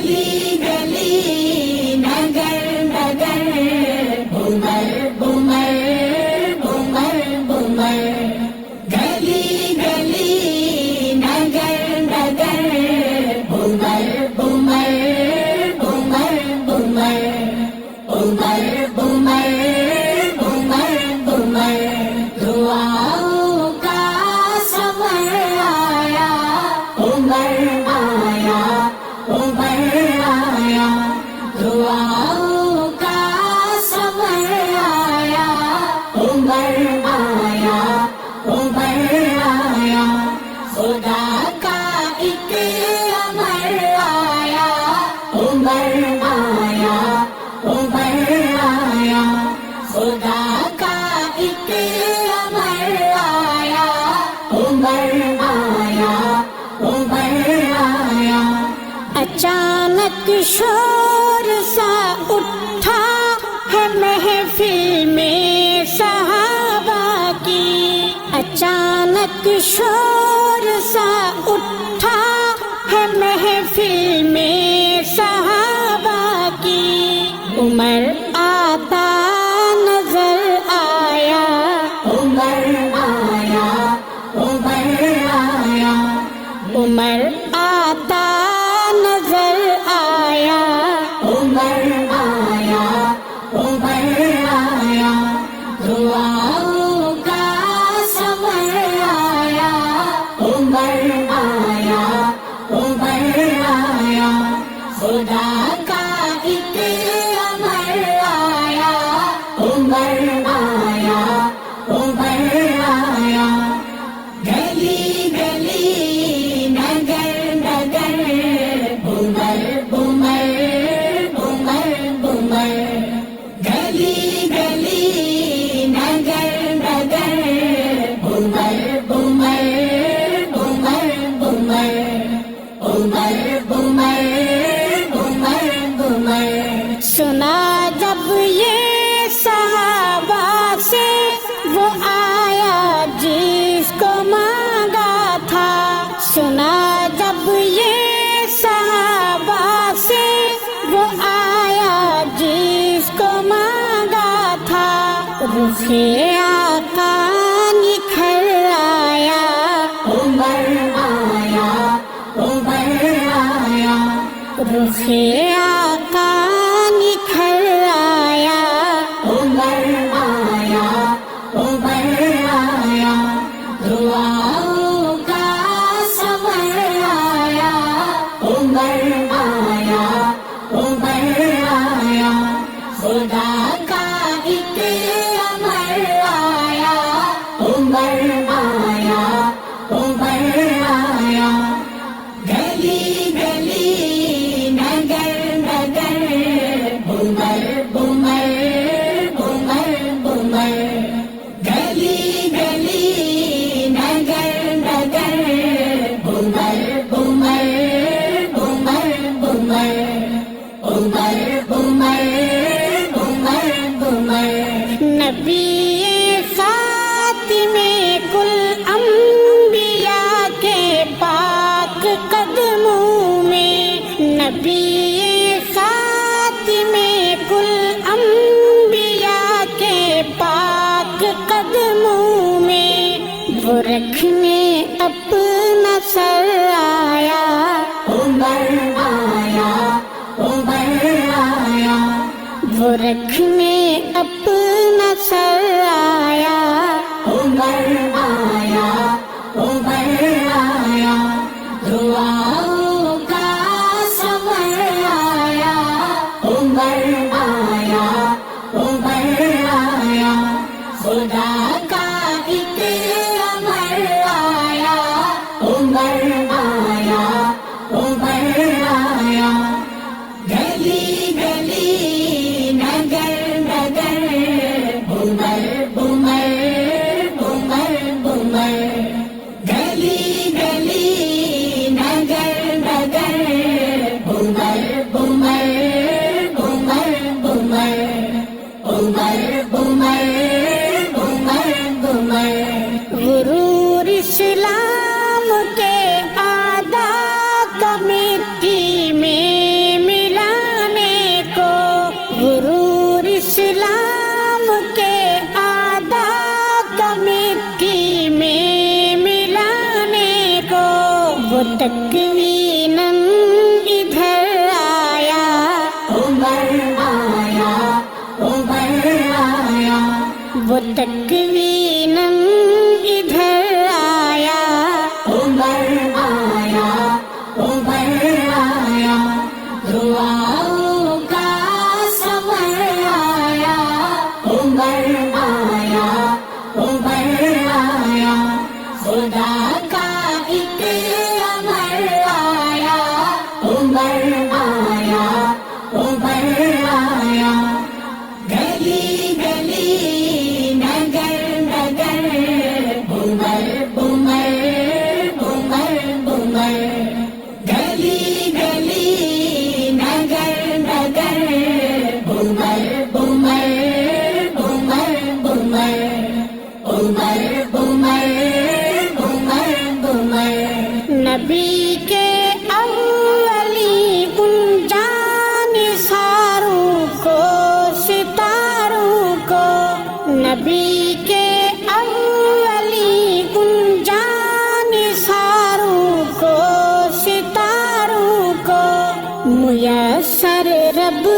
گلی گلی Nagar Nagar boomer boomer boomer boomer گلی گلی Nagar Nagar boomer boomer boomer boomer boomer boomer boomer boomer دعاؤں کا سمر آیا عمر آیا عمر آیا دعاؤں کا سمر آیا عمر آیا عمر آیا خدا کا ایک امر آیا عمر آیا عمر آیا خدا کا ایک امر آیا عمر آیا عمر آیا اچانک شور سا اٹھا ہے محفل میں صحابہ کی اچانک شور سا اٹھا ہے محفل میں صحابہ کی عمر آتا نظر آیا عمر آیا عمر آیا عمر آتا نظر آیا عمر آیا عمر آیا دعاؤں کا سمر آیا عمر آیا عمر آیا خدا کا ایک امر آیا عمر آیا عمر آیا گلی گلی Nagar Nagar boomer boomer boomer boomer گلی گلی Nagar Nagar boomer boomer boomer boomer boomer boomer boomer boomer سنا جب یہ صحابہ سے وہ آیا جس کو مانگا تھا سنا جب یہ صحابہ سے وہ آیا جس کو مانگا تھا رخ آقا نکھر آیا عمر آیا عمر آیا رخ آقا نکھر آیا عمر آیا عمر آیا دعاؤں کا سمر آیا عمر آیا عمر آیا خدا کا ایک امر آیا عمر آیا عمر آیا گلی گلی Nagar Nagar boomer boomer boomer boomer گلی گلی Nagar Nagar boomer boomer boomer boomer boomer boomer boomer boomer نبی خاتم کل انبیاء کے پاک قدموں میں نبی خاتم کل انبیاء کے پاک قدموں میں وہ رکھنے اپنا سر آیا عمر آیا عمر آیا وہ رکھنے اپنا سر آیا عمر آیا عمر آیا دعاؤں کا سمر آیا عمر آیا عمر آیا خدا کا ایک امر آیا عمر آیا عمر آیا گلی گلی نگر وہ تکوینم ادھر آیا، عمر آیا، عمر آیا، دعاؤں کا سمر آیا، عمر آیا، عمر آیا، خدا کا ایک امر آیا، عمر آیا، عمر آیا، گلی گلی نگر نگر عمر عمر عمر عمر، گلی گلی نگر نگر عمر عمر عمر عمر، عمر عمر عمر عمر، نبی کے اولی ان جان ساروں کو ستاروں کو، نبی کے اولی ان جان ساروں کو ستاروں کو، میسر رب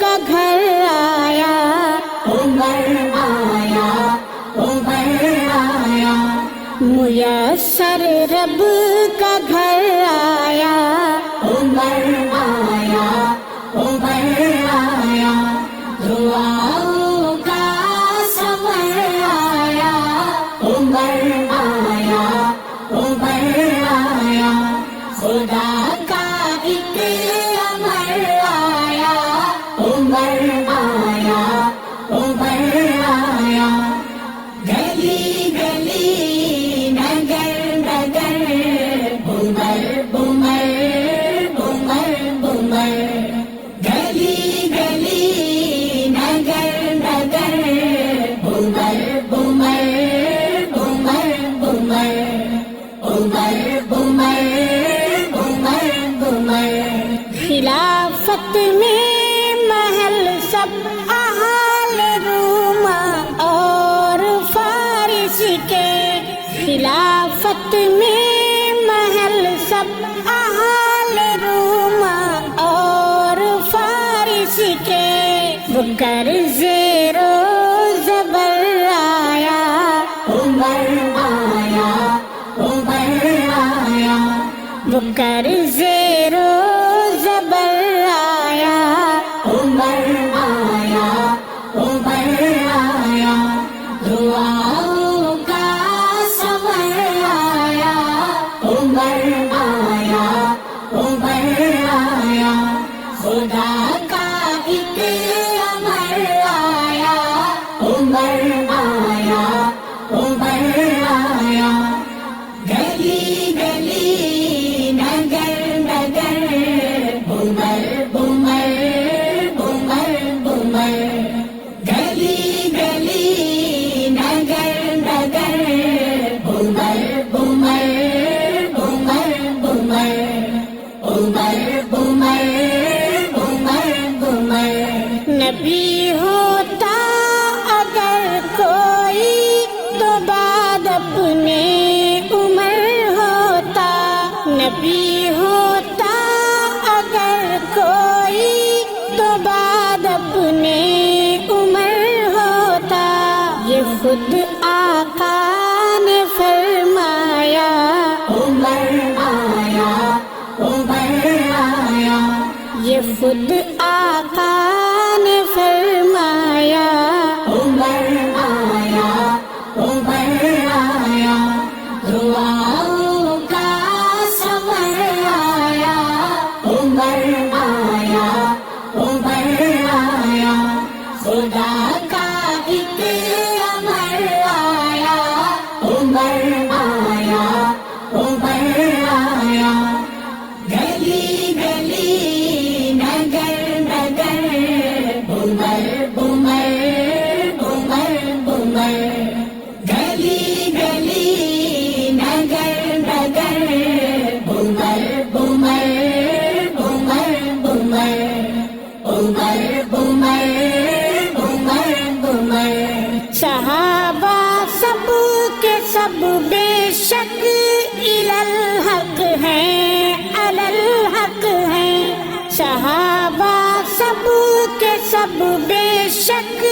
کا گھر آیا، عمر آیا، عمر آیا، میسر رب کا گھر آیا، عمر آیا، عمر آیا، دعاؤں کا سمر آیا، عمر آیا، عمر آیا، خدا کا ایک امر آیا، عمر آیا، عمر آیا، گلی گلی نگر نگر عمر عمر عمر عمر، گلی گلی نگر نگر عمر عمر عمر عمر، عمر عمر عمر عمر، خلافت میں محل سب اہل روم اور فارس کے، خلافت میں محل سب اہل روم اور فارس کے، وہ کر زیر و زبر آیا، عمر آیا، عمر آیا، وہ کر زیر و زبر آیا، عمر آیا، عمر آیا، دعاؤں کا سمر آیا، عمر آیا، عمر آیا، خدا کا ایک امر آیا، عمر آیا، عمر آیا، گلی گلی نگر نگر عمر عمر عمر عمر، گلی گلی نگر نگر عمر عمر عمر عمر، عمر عمر عمر عمر، نبی ہوتا اگر کوئی تو بعد اپنے عمر ہوتا، نبی ہوتا اگر کوئی تو بعد اپنے عمر ہوتا، یہ خود آقا نے فرمایا، عمر آیا، عمر آیا، یہ خود آقا نے فرمایا، عمر آیا، عمر آیا، دعاؤں کا سمر آیا، عمر آیا، عمر آیا، خدا کا ایک امر آیا، عمر آیا، عمر آیا، گلی گلی نگر نگر عمر عمر عمر عمر، گلی گلی نگر نگر عمر عمر عمر عمر، عمر عمر عمر عمر، صحابہ سب کے سب بے شک الالحق ہیں، الالحق ہیں، صحابہ سب کے سب بے شک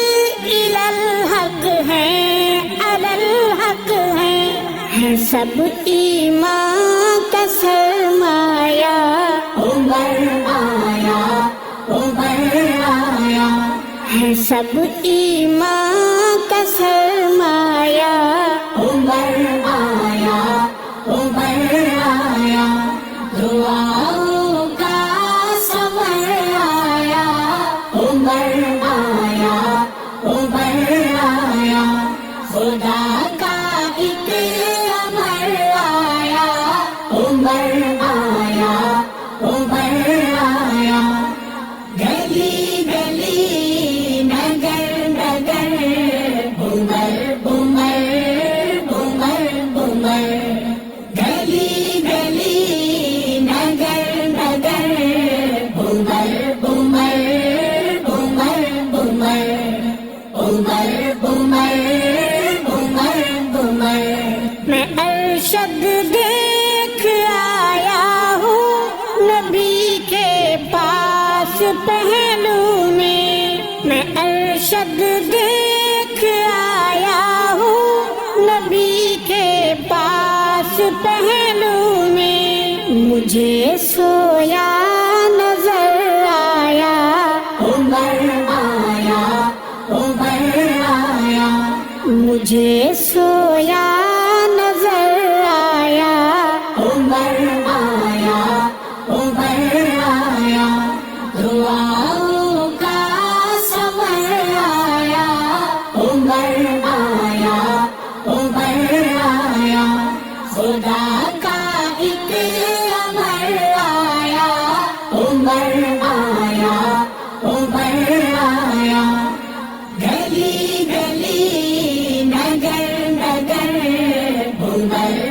الحق ہیں، علی الحق ہیں سب ایمان کا سرمایہ۔ عمر آیا، عمر آیا ہے سب ایمان کا سرمایہ۔ عمر آیا، عمر آیا دعاؤں کا سمر آیا۔ عمر آیا، عمر آیا خدا کا ایک امر آیا۔ عمر آیا، عمر آیا گلی گلی Nagar Nagar boomer boomer boomer boomer گلی گلی Nagar Nagar boomer boomer boomer boomer boomer boomer boomer boomer میں ارشد دیکھ آیا ہوں نبی کے پاس پہلو میں۔ میں ارشد دیکھ آیا ہوں نبی کے پاس پہلو میں۔ مجھے سویا نظر آیا۔ عمر آیا، عمر آیا مجھے سویا نظر آیا۔ عمر آیا، عمر آیا دعاؤں کا سمر آیا۔ عمر آیا، عمر آیا خدا کا ایک امر آیا۔ عمر آیا، عمر آیا گلی گلی نگر نگر بومر